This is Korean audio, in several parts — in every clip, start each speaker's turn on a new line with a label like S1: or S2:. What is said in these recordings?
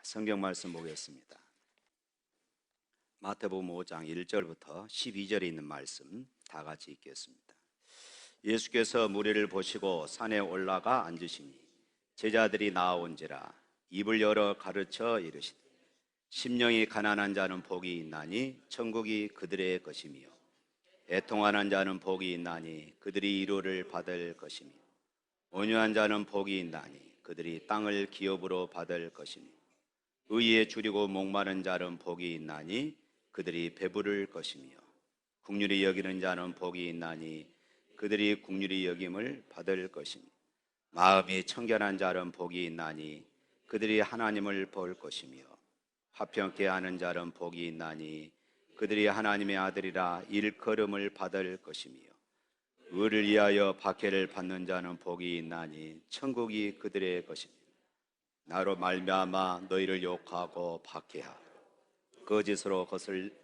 S1: 성경 말씀 보겠습니다. 마태복음 5장 1절부터 12절에 있는 말씀 다 같이 읽겠습니다. 예수께서 무리를 보시고 산에 올라가 앉으시니 제자들이 나아온지라 입을 열어 가르쳐 이르시되 심령이 가난한 자는 복이 있나니 천국이 그들의 것이며 애통하는 자는 복이 있나니 그들이 위로를 받을 것이며 온유한 자는 복이 있나니 그들이 땅을 기업으로 받을 것이며 의에 줄이고 목마른 자는 복이 있나니 그들이 배부를 것이며 긍휼히 여기는 자는 복이 있나니 그들이 긍휼히 여김을 받을 것이며 마음이 청결한 자는 복이 있나니 그들이 하나님을 볼 것이며 화평케 하는 자는 복이 있나니 그들이 하나님의 아들이라 일컬음을 받을 것이며 의를 위하여 박해를 받는 자는 복이 있나니 천국이 그들의 것이며 나로 말미암아 너희를 욕하고 박해하고 거짓으로 것을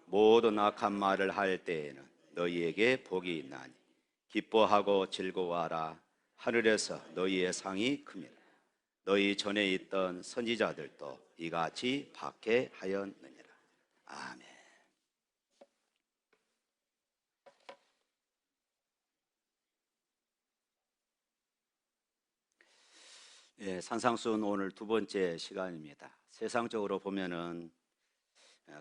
S1: 모든 악한 말을 할 때에는 너희에게 복이 있나니 기뻐하고 즐거워하라. 하늘에서 너희의 상이 큼이라. 너희 전에 있던 선지자들도 이같이 박해하였느니라. 아멘. 산상수훈 오늘 두 번째 시간입니다. 세상적으로 보면은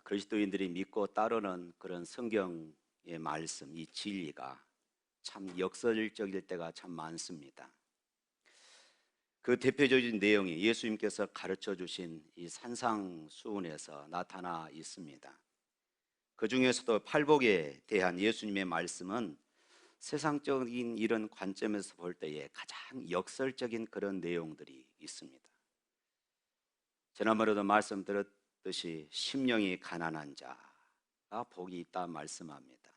S1: 그리스도인들이 믿고 따르는 그런 성경의 말씀, 이 진리가 참 역설적일 때가 참 많습니다. 그 대표적인 내용이 예수님께서 가르쳐 주신 이 산상수훈에서 나타나 있습니다. 그 중에서도 팔복에 대한 예수님의 말씀은 세상적인 이런 관점에서 볼 때에 가장 역설적인 그런 내용들이 있습니다. 지난번에도 말씀드렸듯이 심령이 가난한 자가 복이 있다 말씀합니다.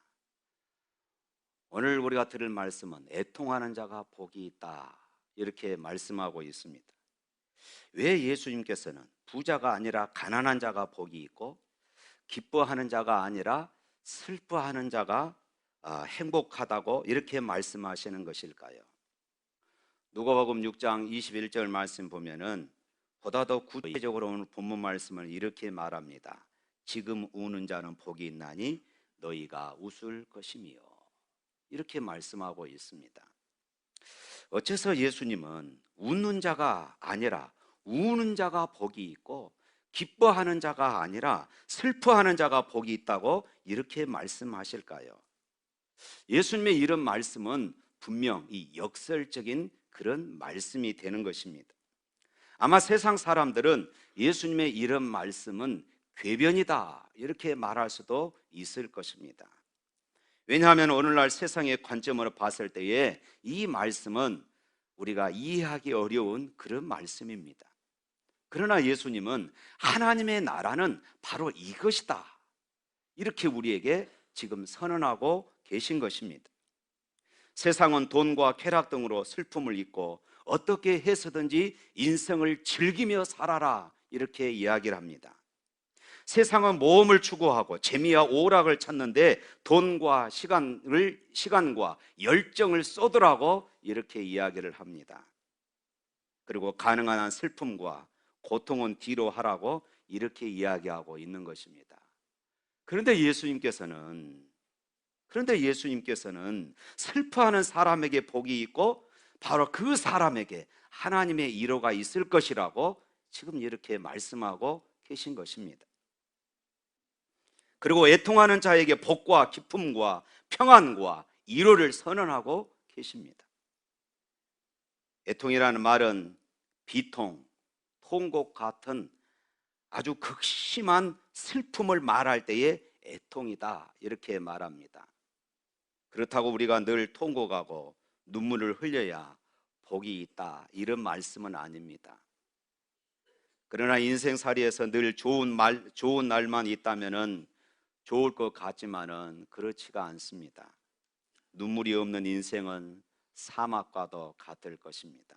S1: 오늘 우리가 들을 말씀은 애통하는 자가 복이 있다 이렇게 말씀하고 있습니다. 왜 예수님께서는 부자가 아니라 가난한 자가 복이 있고 기뻐하는 자가 아니라 슬퍼하는 자가 행복하다고 이렇게 말씀하시는 것일까요? 누가복음 6장 21절 말씀 보면은 보다 더 구체적으로 오늘 본문 말씀을 이렇게 말합니다. 지금 우는 자는 복이 있나니 너희가 웃을 것이며 이렇게 말씀하고 있습니다. 어째서 예수님은 웃는 자가 아니라 우는 자가 복이 있고 기뻐하는 자가 아니라 슬퍼하는 자가 복이 있다고 이렇게 말씀하실까요? 예수님의 이런 말씀은 분명 이 역설적인 그런 말씀이 되는 것입니다. 아마 세상 사람들은 예수님의 이런 말씀은 궤변이다 이렇게 말할 수도 있을 것입니다. 왜냐하면 오늘날 세상의 관점으로 봤을 때에 이 말씀은 우리가 이해하기 어려운 그런 말씀입니다. 그러나 예수님은 하나님의 나라는 바로 이것이다 이렇게 우리에게 지금 선언하고 계신 것입니다. 세상은 돈과 쾌락 등으로 슬픔을 잊고 어떻게 해서든지 인생을 즐기며 살아라 이렇게 이야기를 합니다. 세상은 모험을 추구하고 재미와 오락을 찾는데 돈과 시간과 열정을 쏟으라고 이렇게 이야기를 합니다. 그리고 가능한 한 슬픔과 고통은 뒤로 하라고 이렇게 이야기하고 있는 것입니다. 그런데 예수님께서는 슬퍼하는 사람에게 복이 있고 바로 그 사람에게 하나님의 위로가 있을 것이라고 지금 이렇게 말씀하고 계신 것입니다. 그리고 애통하는 자에게 복과 기쁨과 평안과 위로를 선언하고 계십니다. 애통이라는 말은 비통, 통곡 같은 아주 극심한 슬픔을 말할 때에 애통이다 이렇게 말합니다. 그렇다고 우리가 늘 통곡하고 눈물을 흘려야 복이 있다 이런 말씀은 아닙니다. 그러나 인생살이에서 늘 좋은 날만 있다면은 좋을 것 같지만은 그렇지가 않습니다. 눈물이 없는 인생은 사막과도 같을 것입니다.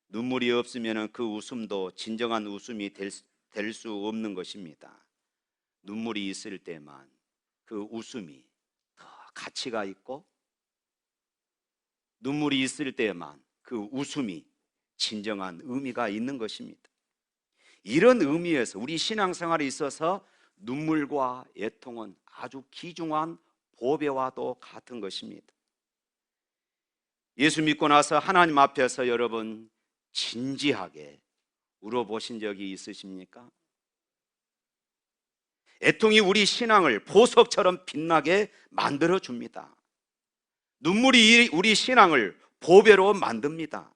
S1: 눈물이 없으면은 그 웃음도 진정한 웃음이 될 수 없는 것입니다. 눈물이 있을 때만 그 웃음이 더 가치가 있고 눈물이 있을 때만 그 웃음이 진정한 의미가 있는 것입니다. 이런 의미에서 우리 신앙생활에 있어서 눈물과 애통은 아주 귀중한 보배와도 같은 것입니다. 예수 믿고 나서 하나님 앞에서 여러분 진지하게 울어보신 적이 있으십니까? 애통이 우리 신앙을 보석처럼 빛나게 만들어줍니다. 눈물이 우리 신앙을 보배로 만듭니다.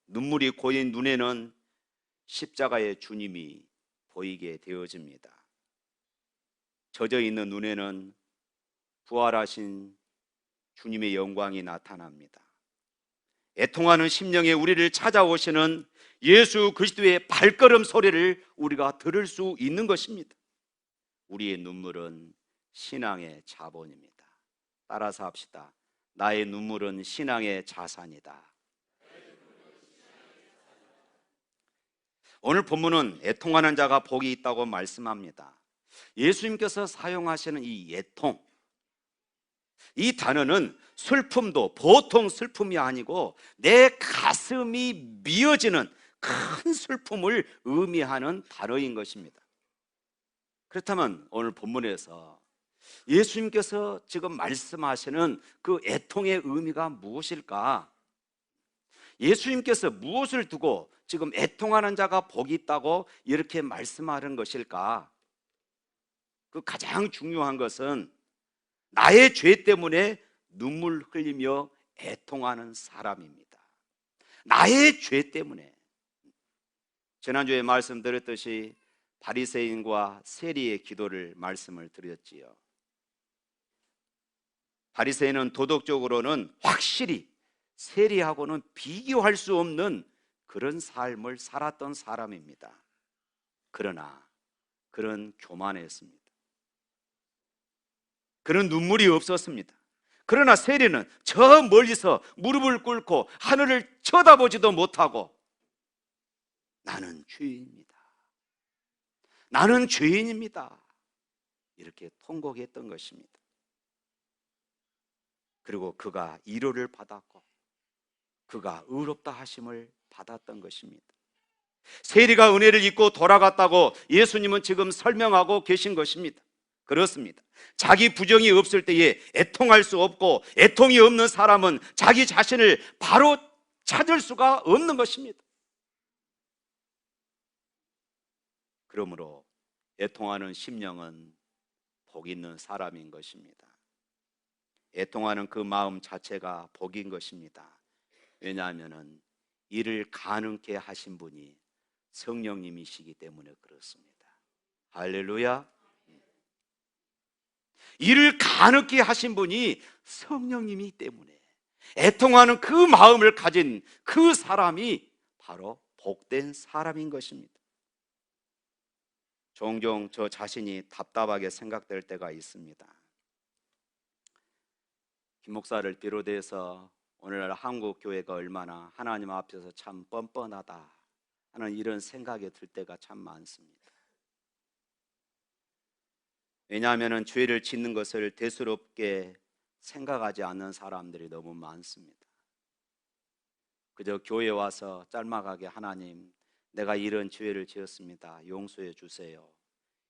S1: 눈물이 고인 눈에는 십자가의 주님이 보이게 되어집니다. 젖어 있는 눈에는 부활하신 주님의 영광이 나타납니다. 애통하는 심령에 우리를 찾아오시는 예수 그리스도의 발걸음 소리를 우리가 들을 수 있는 것입니다. 우리의 눈물은 신앙의 자본입니다. 따라서 합시다. 나의 눈물은 신앙의 자산이다. 오늘 본문은 애통하는 자가 복이 있다고 말씀합니다. 예수님께서 사용하시는 이 애통, 이 단어는 슬픔도 보통 슬픔이 아니고 내 가슴이 미어지는 큰 슬픔을 의미하는 단어인 것입니다. 그렇다면 오늘 본문에서 예수님께서 지금 말씀하시는 그 애통의 의미가 무엇일까? 예수님께서 무엇을 두고 지금 애통하는 자가 복이 있다고 이렇게 말씀하는 것일까? 그 가장 중요한 것은 나의 죄 때문에 눈물 흘리며 애통하는 사람입니다. 나의 죄 때문에. 지난주에 말씀드렸듯이 바리새인과 세리의 기도를 말씀을 드렸지요. 바리새인은 도덕적으로는 확실히 세리하고는 비교할 수 없는 그런 삶을 살았던 사람입니다. 그러나 그런 교만했습니다. 그런 눈물이 없었습니다. 그러나 세리는 저 멀리서 무릎을 꿇고 하늘을 쳐다보지도 못하고 나는 죄인입니다. 나는 죄인입니다. 이렇게 통곡했던 것입니다. 그리고 그가 위로를 받았고 그가 의롭다 하심을 받았던 것입니다. 세리가 은혜를 입고 돌아갔다고 예수님은 지금 설명하고 계신 것입니다. 그렇습니다. 자기 부정이 없을 때에 애통할 수 없고 애통이 없는 사람은 자기 자신을 바로 찾을 수가 없는 것입니다. 그러므로 애통하는 심령은 복 있는 사람인 것입니다. 애통하는 그 마음 자체가 복인 것입니다. 왜냐하면 이를 가능케 하신 분이 성령님이시기 때문에 그렇습니다. 할렐루야. 이를 가능케 하신 분이 성령님이기 때문에 애통하는 그 마음을 가진 그 사람이 바로 복된 사람인 것입니다. 종종 저 자신이 답답하게 생각될 때가 있습니다. 김 목사를 비롯해서 오늘날 한국 교회가 얼마나 하나님 앞에서 참 뻔뻔하다 하는 이런 생각이 들 때가 참 많습니다. 왜냐하면 죄를 짓는 것을 대수롭게 생각하지 않는 사람들이 너무 많습니다. 그저 교회에 와서 짤막하게 하나님, 내가 이런 죄를 지었습니다. 용서해 주세요.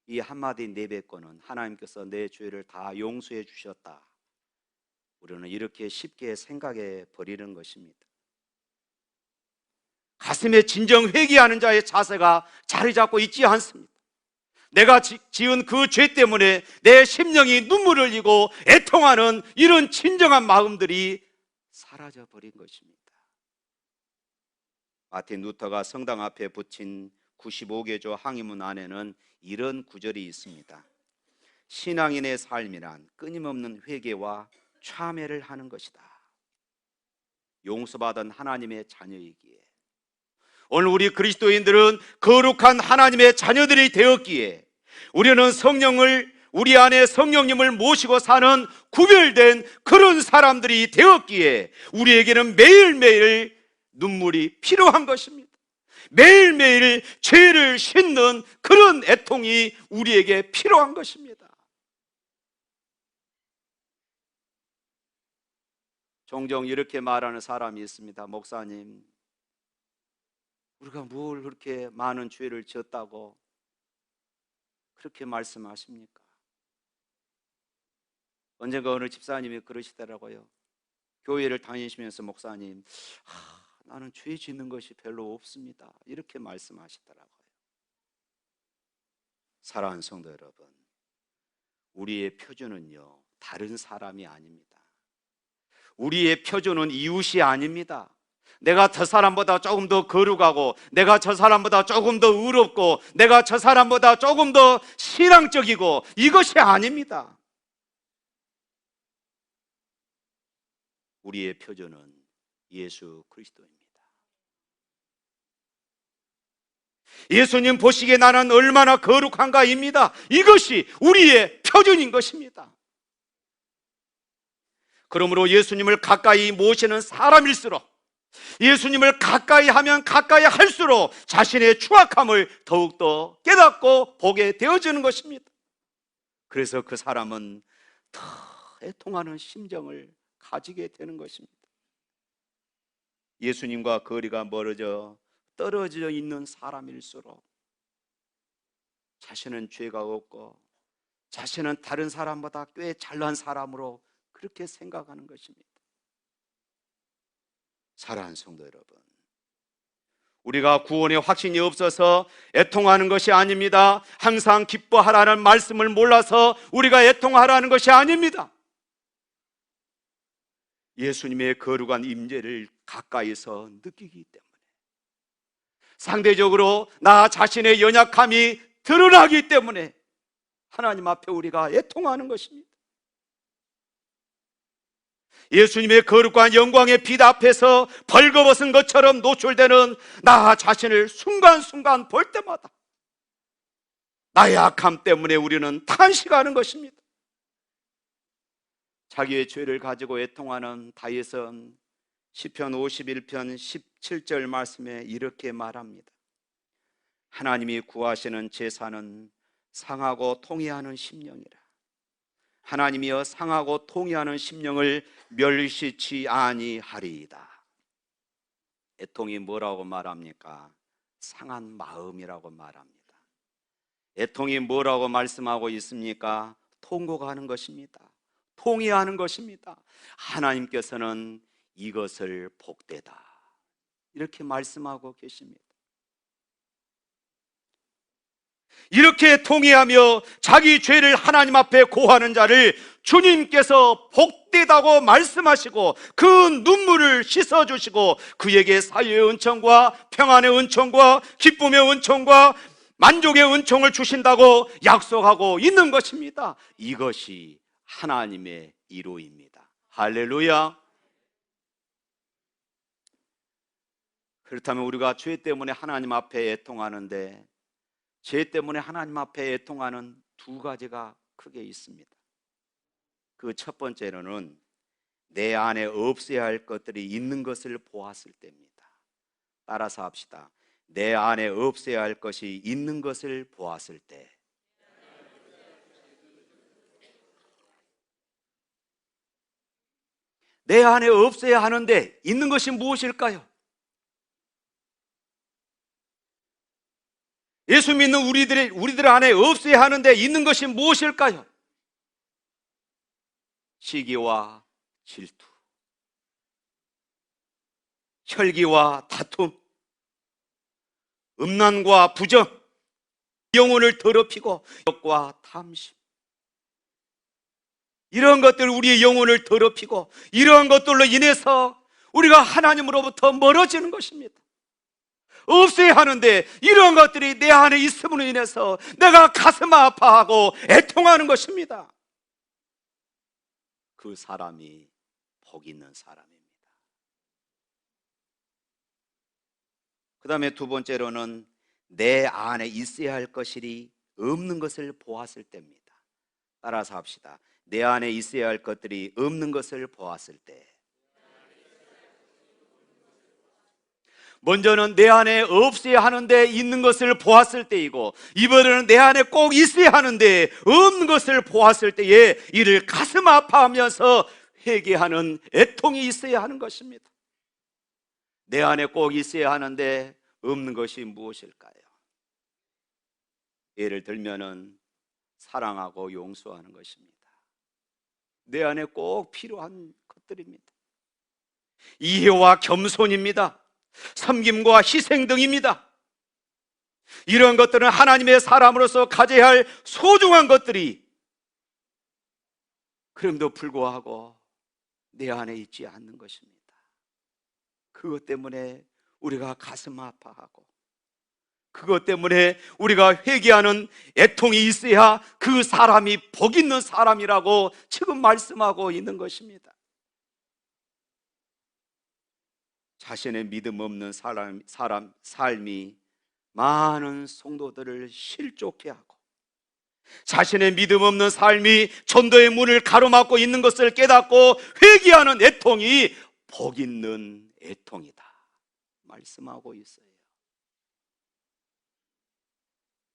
S1: 이 한마디 내뱉고는 하나님께서 내 죄를 다 용서해 주셨다. 우리는 이렇게 쉽게 생각해 버리는 것입니다. 가슴에 진정 회개하는 자의 자세가 자리 잡고 있지 않습니다. 내가 지은 그 죄 때문에 내 심령이 눈물을 흘리고 애통하는 이런 진정한 마음들이 사라져 버린 것입니다. 마틴 루터가 성당 앞에 붙인 95개조 항의문 안에는 이런 구절이 있습니다. 신앙인의 삶이란 끊임없는 회개와 참회를 하는 것이다. 용서받은 하나님의 자녀이기에, 오늘 우리 그리스도인들은 거룩한 하나님의 자녀들이 되었기에 우리는 우리 안에 성령님을 모시고 사는 구별된 그런 사람들이 되었기에 우리에게는 매일매일 눈물이 필요한 것입니다. 매일매일 죄를 씻는 그런 애통이 우리에게 필요한 것입니다. 종종 이렇게 말하는 사람이 있습니다. 목사님, 우리가 뭘 그렇게 많은 죄를 지었다고 그렇게 말씀하십니까? 언젠가 어느 집사님이 그러시더라고요. 교회를 다니시면서 목사님, 나는 죄 짓는 것이 별로 없습니다, 이렇게 말씀하시더라고요. 사랑하는 성도 여러분, 우리의 표준은요, 다른 사람이 아닙니다. 우리의 표준은 이웃이 아닙니다. 내가 저 사람보다 조금 더 거룩하고, 내가 저 사람보다 조금 더 의롭고, 내가 저 사람보다 조금 더 신앙적이고, 이것이 아닙니다. 우리의 표준은 예수 그리스도입니다. 예수님 보시기에 나는 얼마나 거룩한가입니다. 이것이 우리의 표준인 것입니다. 그러므로 예수님을 가까이 모시는 사람일수록, 예수님을 가까이 하면 가까이 할수록 자신의 추악함을 더욱더 깨닫고 보게 되어지는 것입니다. 그래서 그 사람은 더 애통하는 심정을 가지게 되는 것입니다. 예수님과 거리가 떨어져 있는 사람일수록 자신은 죄가 없고 자신은 다른 사람보다 꽤 잘난 사람으로 그렇게 생각하는 것입니다. 사랑하는 성도 여러분, 우리가 구원의 확신이 없어서 애통하는 것이 아닙니다. 항상 기뻐하라는 말씀을 몰라서 우리가 애통하라는 것이 아닙니다. 예수님의 거룩한 임재를 가까이서 느끼기 때문에, 상대적으로 나 자신의 연약함이 드러나기 때문에 하나님 앞에 우리가 애통하는 것입니다. 예수님의 거룩한 영광의 빛 앞에서 벌거벗은 것처럼 노출되는 나 자신을 순간순간 볼 때마다 나의 약함 때문에 우리는 탄식하는 것입니다. 자기의 죄를 가지고 애통하는 다윗은 시편 51편 17절 말씀에 이렇게 말합니다. 하나님이 구하시는 제사는 상하고 통회하는 심령이라. 하나님이여 상하고 통회하는 심령을 멸시치 아니하리이다. 애통이 뭐라고 말합니까? 상한 마음이라고 말합니다. 애통이 뭐라고 말씀하고 있습니까? 통곡하는 것입니다. 통회하는 것입니다. 하나님께서는 이것을 복되다, 이렇게 말씀하고 계십니다. 이렇게 통회하며 자기 죄를 하나님 앞에 고하는 자를 주님께서 복되다고 말씀하시고 그 눈물을 씻어주시고 그에게 사유의 은총과 평안의 은총과 기쁨의 은총과 만족의 은총을 주신다고 약속하고 있는 것입니다. 이것이 하나님의 이로입니다. 할렐루야. 그렇다면 우리가 죄 때문에 하나님 앞에 애통하는데, 죄 때문에 하나님 앞에 애통하는 두 가지가 크게 있습니다. 그 첫 번째로는 내 안에 없어야 할 것들이 있는 것을 보았을 때입니다. 따라서 합시다. 내 안에 없어야 할 것이 있는 것을 보았을 때. 내 안에 없어야 하는데 있는 것이 무엇일까요? 예수 믿는 우리들 안에 없어야 하는데 있는 것이 무엇일까요? 시기와 질투, 혈기와 다툼, 음란과 부정, 영혼을 더럽히고 욕과 탐심, 이런 것들, 우리의 영혼을 더럽히고 이러한 것들로 인해서 우리가 하나님으로부터 멀어지는 것입니다. 없어야 하는데 이런 것들이 내 안에 있음으로 인해서 내가 가슴 아파하고 애통하는 것입니다. 그 사람이 복 있는 사람입니다. 그 다음에 두 번째로는 내 안에 있어야 할 것이 없는 것을 보았을 때입니다. 따라서 합시다. 내 안에 있어야 할 것들이 없는 것을 보았을 때. 먼저는 내 안에 없어야 하는데 있는 것을 보았을 때이고, 이번에는 내 안에 꼭 있어야 하는데 없는 것을 보았을 때에 이를 가슴 아파하면서 회개하는 애통이 있어야 하는 것입니다. 내 안에 꼭 있어야 하는데 없는 것이 무엇일까요? 예를 들면은 사랑하고 용서하는 것입니다. 내 안에 꼭 필요한 것들입니다. 이해와 겸손입니다. 섬김과 희생 등입니다. 이런 것들은 하나님의 사람으로서 가져야 할 소중한 것들이 그럼에도 불구하고 내 안에 있지 않는 것입니다. 그것 때문에 우리가 가슴 아파하고, 그것 때문에 우리가 회개하는 애통이 있어야 그 사람이 복 있는 사람이라고 지금 말씀하고 있는 것입니다. 자신의 믿음 없는 삶이 많은 성도들을 실족해 하고, 자신의 믿음 없는 삶이 전도의 문을 가로막고 있는 것을 깨닫고 회개하는 애통이 복 있는 애통이다 말씀하고 있어요.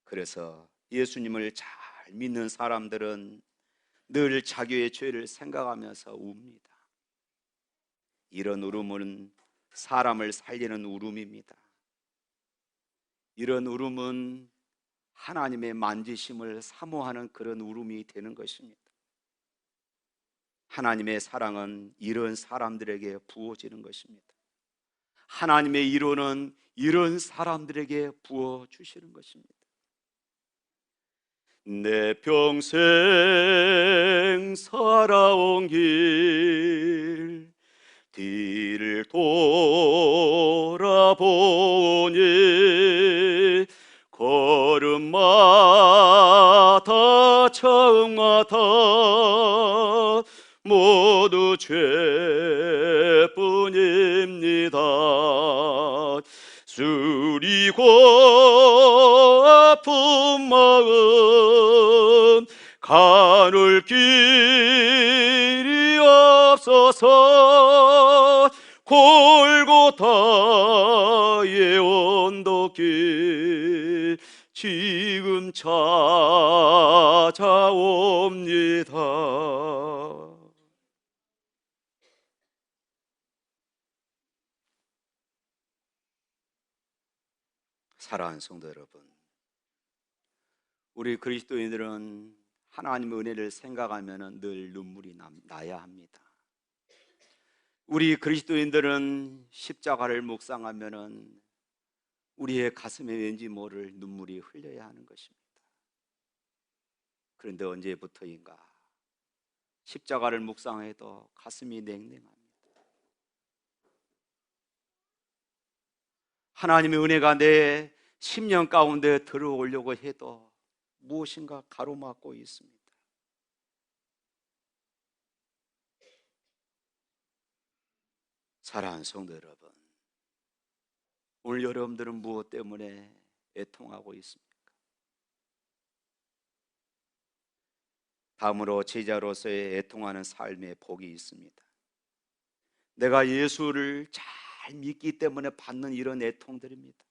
S1: 그래서 예수님을 잘 믿는 사람들은 늘 자기의 죄를 생각하면서 웁니다. 이런 울음은 사람을 살리는 울음입니다. 이런 울음은 하나님의 만지심을 사모하는 그런 울음이 되는 것입니다. 하나님의 사랑은 이런 사람들에게 부어지는 것입니다. 하나님의 위로는 이런 사람들에게 부어주시는 것입니다. 내 평생 살아온 길 뒤를 돌아보니 걸음마다 처음마다 모두 죄뿐입니다. 쓰리고 아픈 마음 가눌 길이 없어서 골고다의 언덕길 지금 찾아옵니다. 사랑하는 성도 여러분, 우리 그리스도인들은 하나님의 은혜를 생각하면 늘 눈물이 나야 합니다. 우리 그리스도인들은 십자가를 묵상하면 우리의 가슴에 왠지 모를 눈물이 흘려야 하는 것입니다. 그런데 언제부터인가 십자가를 묵상해도 가슴이 냉랭합니다. 하나님의 은혜가 내 심령 가운데 들어오려고 해도 무엇인가 가로막고 있습니다. 사랑하는 성도 여러분, 오늘 여러분들은 무엇 때문에 애통하고 있습니까? 다음으로 제자로서의 애통하는 삶의 복이 있습니다. 내가 예수를 잘 믿기 때문에 받는 이런 애통들입니다.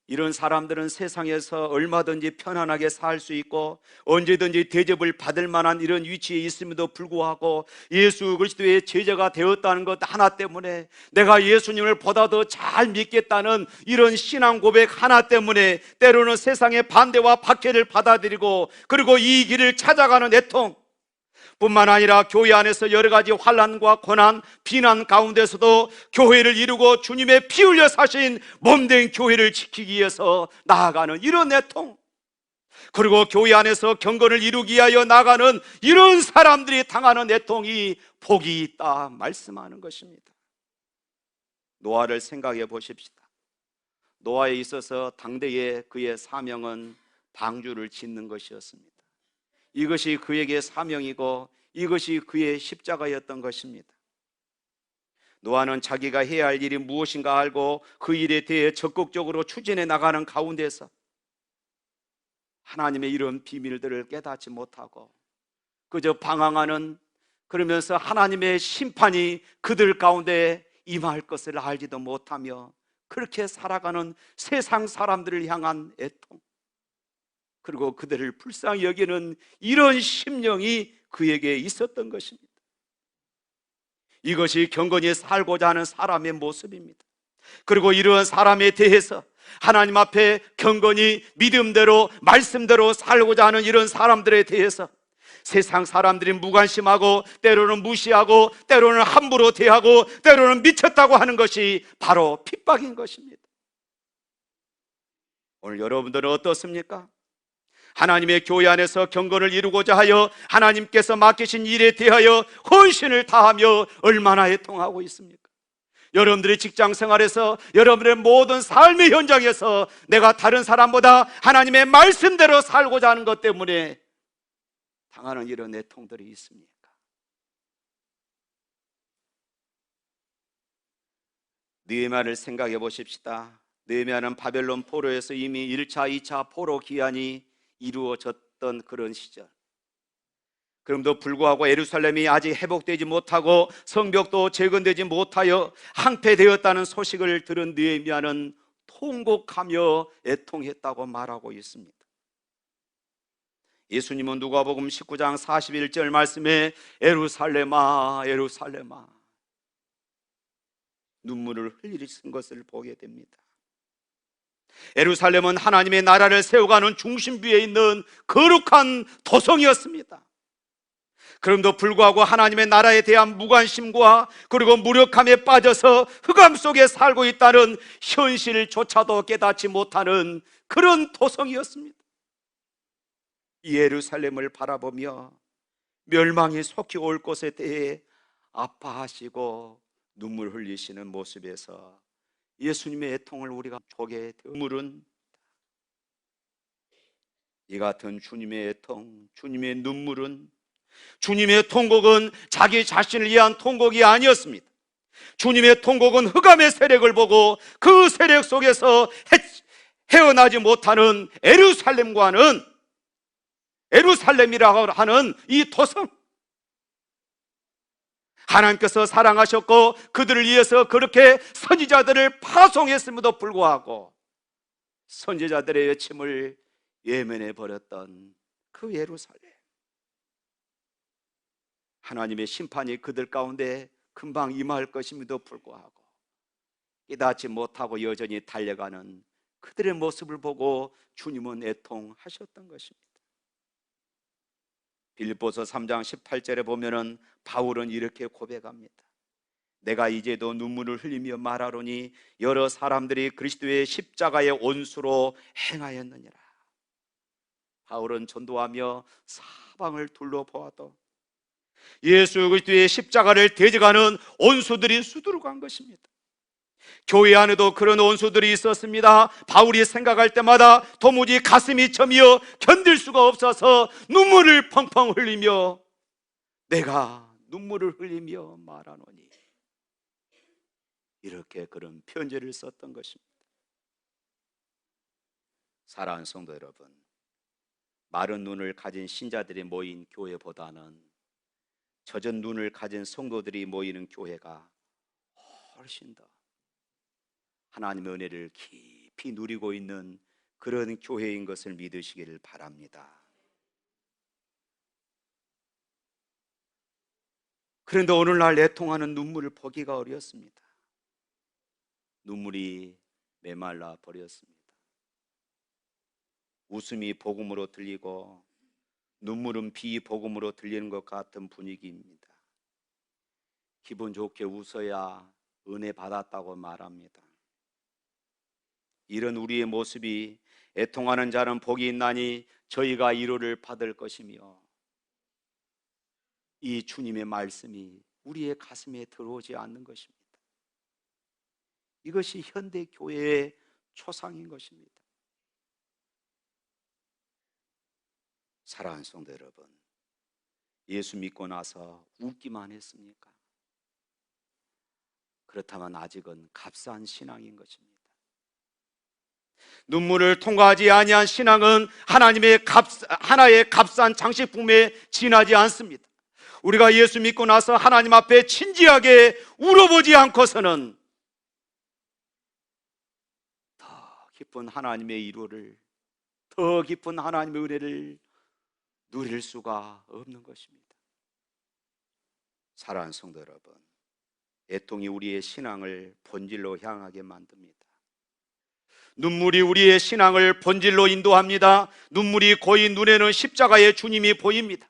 S1: 이런 사람들은 세상에서 얼마든지 편안하게 살 수 있고 언제든지 대접을 받을 만한 이런 위치에 있음에도 불구하고 예수 그리스도의 제자가 되었다는 것 하나 때문에, 내가 예수님을 보다 더 잘 믿겠다는 이런 신앙 고백 하나 때문에 때로는 세상의 반대와 박해를 받아들이고, 그리고 이 길을 찾아가는 애통 뿐만 아니라 교회 안에서 여러 가지 환난과 고난, 비난 가운데서도 교회를 이루고 주님의 피 흘려 사신 몸된 교회를 지키기 위해서 나아가는 이런 애통, 그리고 교회 안에서 경건을 이루기 위하여 나가는 이런 사람들이 당하는 애통이 복이 있다 말씀하는 것입니다. 노아를 생각해 보십시다. 노아에 있어서 당대의 그의 사명은 방주를 짓는 것이었습니다. 이것이 그에게 사명이고 이것이 그의 십자가였던 것입니다. 노아는 자기가 해야 할 일이 무엇인가 알고 그 일에 대해 적극적으로 추진해 나가는 가운데서 하나님의 이런 비밀들을 깨닫지 못하고 그저 방황하는, 그러면서 하나님의 심판이 그들 가운데 임할 것을 알지도 못하며 그렇게 살아가는 세상 사람들을 향한 애통, 그리고 그들을 불쌍히 여기는 이런 심령이 그에게 있었던 것입니다. 이것이 경건히 살고자 하는 사람의 모습입니다. 그리고 이러한 사람에 대해서 하나님 앞에 경건히 믿음대로 말씀대로 살고자 하는 이런 사람들에 대해서 세상 사람들이 무관심하고 때로는 무시하고 때로는 함부로 대하고 때로는 미쳤다고 하는 것이 바로 핍박인 것입니다. 오늘 여러분들은 어떻습니까? 하나님의 교회 안에서 경건을 이루고자 하여 하나님께서 맡기신 일에 대하여 헌신을 다하며 얼마나 애통하고 있습니까? 여러분들의 직장 생활에서, 여러분의 모든 삶의 현장에서 내가 다른 사람보다 하나님의 말씀대로 살고자 하는 것 때문에 당하는 이런 애통들이 있습니까? 느헤미야를 생각해 보십시다. 느헤미야는 바벨론 포로에서 이미 1차, 2차 포로 기한이 이루어졌던 그런 시절, 그럼에도 불구하고 예루살렘이 아직 회복되지 못하고 성벽도 재건되지 못하여 항폐되었다는 소식을 들은 느헤미야는 통곡하며 애통했다고 말하고 있습니다. 예수님은 누가복음 19장 41절 말씀에 예루살렘아 예루살렘아 눈물을 흘리신 것을 보게 됩니다. 예루살렘은 하나님의 나라를 세워가는 중심부에 있는 거룩한 도성이었습니다. 그럼에도 불구하고 하나님의 나라에 대한 무관심과 그리고 무력함에 빠져서 흑암 속에 살고 있다는 현실조차도 깨닫지 못하는 그런 도성이었습니다. 이 예루살렘을 바라보며 멸망이 속히 올 것에 대해 아파하시고 눈물 흘리시는 모습에서 예수님의 애통을 우리가 보게 되어, 눈물은 이 같은 주님의 애통, 주님의 눈물은, 주님의 통곡은 자기 자신을 위한 통곡이 아니었습니다. 주님의 통곡은 흑암의 세력을 보고 그 세력 속에서 헤어나지 못하는 예루살렘과는, 예루살렘이라고 하는 이 도성, 하나님께서 사랑하셨고 그들을 위해서 그렇게 선지자들을 파송했음에도 불구하고 선지자들의 외침을 예면해 버렸던 그 예루살렘, 하나님의 심판이 그들 가운데 금방 임할 것임에도 불구하고 깨닫지 못하고 여전히 달려가는 그들의 모습을 보고 주님은 애통하셨던 것입니다. 빌립보서 3장 18절에 보면은 바울은 이렇게 고백합니다. 내가 이제도 눈물을 흘리며 말하노니 여러 사람들이 그리스도의 십자가의 온수로 행하였느니라. 바울은 전도하며 사방을 둘러보아도 예수 그리스도의 십자가를 대적하는 온수들이 수두룩한 것입니다. 교회 안에도 그런 온수들이 있었습니다. 바울이 생각할 때마다 도무지 가슴이 저미어 견딜 수가 없어서 눈물을 펑펑 흘리며 내가 눈물을 흘리며 말하노니, 이렇게 그런 편지를 썼던 것입니다. 사랑하는 성도 여러분, 마른 눈을 가진 신자들이 모인 교회보다는 젖은 눈을 가진 성도들이 모이는 교회가 훨씬 더 하나님의 은혜를 깊이 누리고 있는 그런 교회인 것을 믿으시기를 바랍니다. 그런데 오늘날 애통하는 눈물을 보기가 어렵습니다. 눈물이 메말라 버렸습니다. 웃음이 복음으로 들리고 눈물은 비복음으로 들리는 것 같은 분위기입니다. 기분 좋게 웃어야 은혜 받았다고 말합니다. 이런 우리의 모습이 애통하는 자는 복이 있나니 저희가 위로를 받을 것이며, 이 주님의 말씀이 우리의 가슴에 들어오지 않는 것입니다. 이것이 현대 교회의 초상인 것입니다. 사랑하는 성도 여러분, 예수 믿고 나서 웃기만 했습니까? 그렇다면 아직은 값싼 신앙인 것입니다. 눈물을 통과하지 아니한 신앙은 하나의 값싼 장식품에 지나지 않습니다. 우리가 예수 믿고 나서 하나님 앞에 진지하게 울어보지 않고서는 더 깊은 하나님의 위로를, 더 깊은 하나님의 은혜를 누릴 수가 없는 것입니다. 사랑하는 성도 여러분, 애통이 우리의 신앙을 본질로 향하게 만듭니다. 눈물이 우리의 신앙을 본질로 인도합니다. 눈물이 고인 눈에는 십자가의 주님이 보입니다.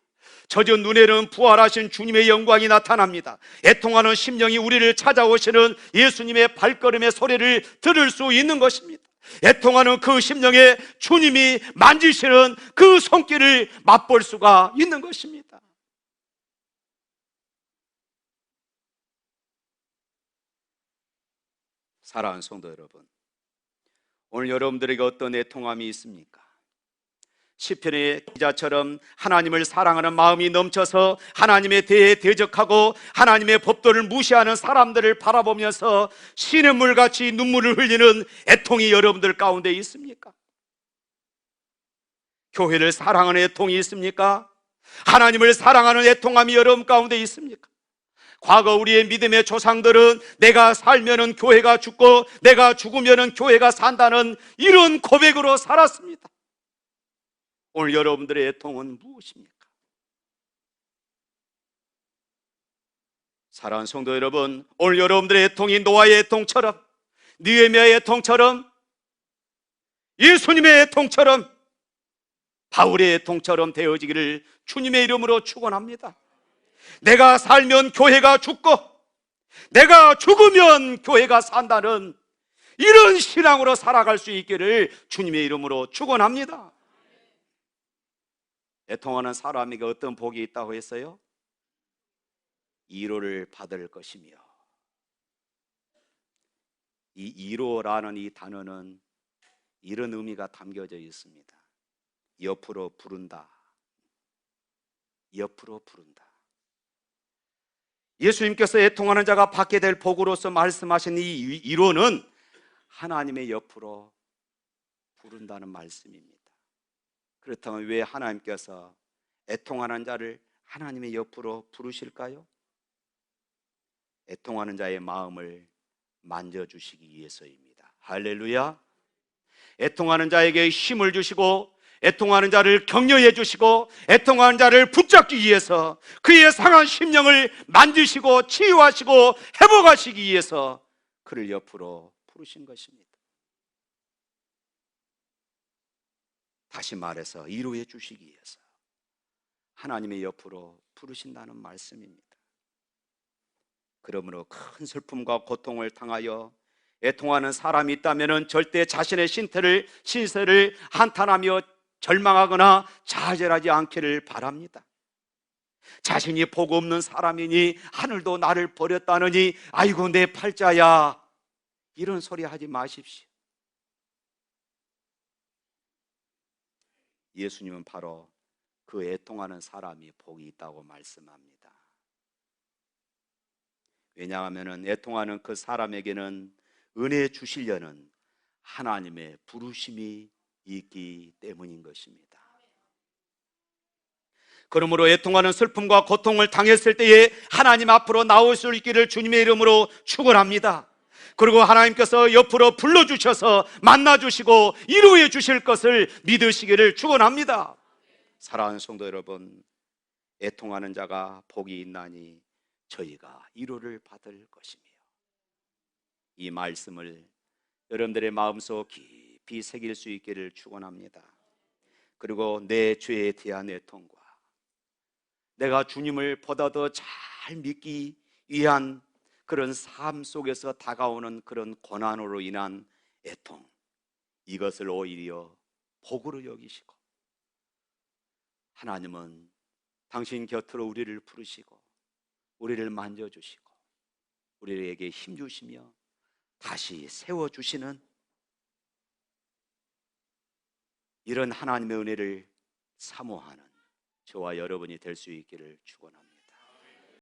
S1: 젖은 눈에는 부활하신 주님의 영광이 나타납니다. 애통하는 심령이 우리를 찾아오시는 예수님의 발걸음의 소리를 들을 수 있는 것입니다. 애통하는 그 심령에 주님이 만지시는 그 손길을 맛볼 수가 있는 것입니다. 사랑하는 성도 여러분, 오늘 여러분들에게 어떤 애통함이 있습니까? 시편의 기자처럼 하나님을 사랑하는 마음이 넘쳐서 하나님에 대해 대적하고 하나님의 법도를 무시하는 사람들을 바라보면서 시냇물같이 눈물을 흘리는 애통이 여러분들 가운데 있습니까? 교회를 사랑하는 애통이 있습니까? 하나님을 사랑하는 애통함이 여러분 가운데 있습니까? 과거 우리의 믿음의 조상들은 내가 살면은 교회가 죽고 내가 죽으면은 교회가 산다는 이런 고백으로 살았습니다. 오늘 여러분들의 애통은 무엇입니까? 사랑하는 성도 여러분, 오늘 여러분들의 애통이 노아의 애통처럼, 느헤미야의 애통처럼, 예수님의 애통처럼, 바울의 애통처럼 되어지기를 주님의 이름으로 축원합니다. 내가 살면 교회가 죽고 내가 죽으면 교회가 산다는 이런 신앙으로 살아갈 수 있기를 주님의 이름으로 축원합니다. 애통하는 사람에게 어떤 복이 있다고 했어요? 위로를 받을 것이며, 이 위로라는 이 단어는 이런 의미가 담겨져 있습니다. 옆으로 부른다. 옆으로 부른다. 예수님께서 애통하는 자가 받게 될 복으로서 말씀하신 이 위로는 하나님의 옆으로 부른다는 말씀입니다. 그렇다면 왜 하나님께서 애통하는 자를 하나님의 옆으로 부르실까요? 애통하는 자의 마음을 만져주시기 위해서입니다. 할렐루야. 애통하는 자에게 힘을 주시고 애통하는 자를 격려해 주시고 애통하는 자를 붙잡기 위해서 그의 상한 심령을 만지시고 치유하시고 회복하시기 위해서 그를 옆으로 부르신 것입니다. 다시 말해서 위로해 주시기 위해서 하나님의 옆으로 부르신다는 말씀입니다. 그러므로 큰 슬픔과 고통을 당하여 애통하는 사람이 있다면 절대 자신의 신세를 한탄하며 절망하거나 좌절하지 않기를 바랍니다. 자신이 복 없는 사람이니 하늘도 나를 버렸다느니 아이고 내 팔자야, 이런 소리 하지 마십시오. 예수님은 바로 그 애통하는 사람이 복이 있다고 말씀합니다. 왜냐하면 애통하는 그 사람에게는 은혜 주시려는 하나님의 부르심이 있기 때문인 것입니다. 그러므로 애통하는 슬픔과 고통을 당했을 때에 하나님 앞으로 나올 수 있기를 주님의 이름으로 축원합니다. 그리고 하나님께서 옆으로 불러주셔서 만나주시고 위로해 주실 것을 믿으시기를 축원합니다. 사랑하는 성도 여러분, 애통하는 자가 복이 있나니 저희가 위로를 받을 것이며, 이 말씀을 여러분들의 마음속 깊이 새길 수 있기를 축원합니다. 그리고 내 죄에 대한 애통과 내가 주님을 보다 더 잘 믿기 위한 그런 삶 속에서 다가오는 그런 고난으로 인한 애통, 이것을 오히려 복으로 여기시고 하나님은 당신 곁으로 우리를 부르시고 우리를 만져주시고 우리에게 힘주시며 다시 세워주시는 이런 하나님의 은혜를 사모하는 저와 여러분이 될 수 있기를 축원합니다.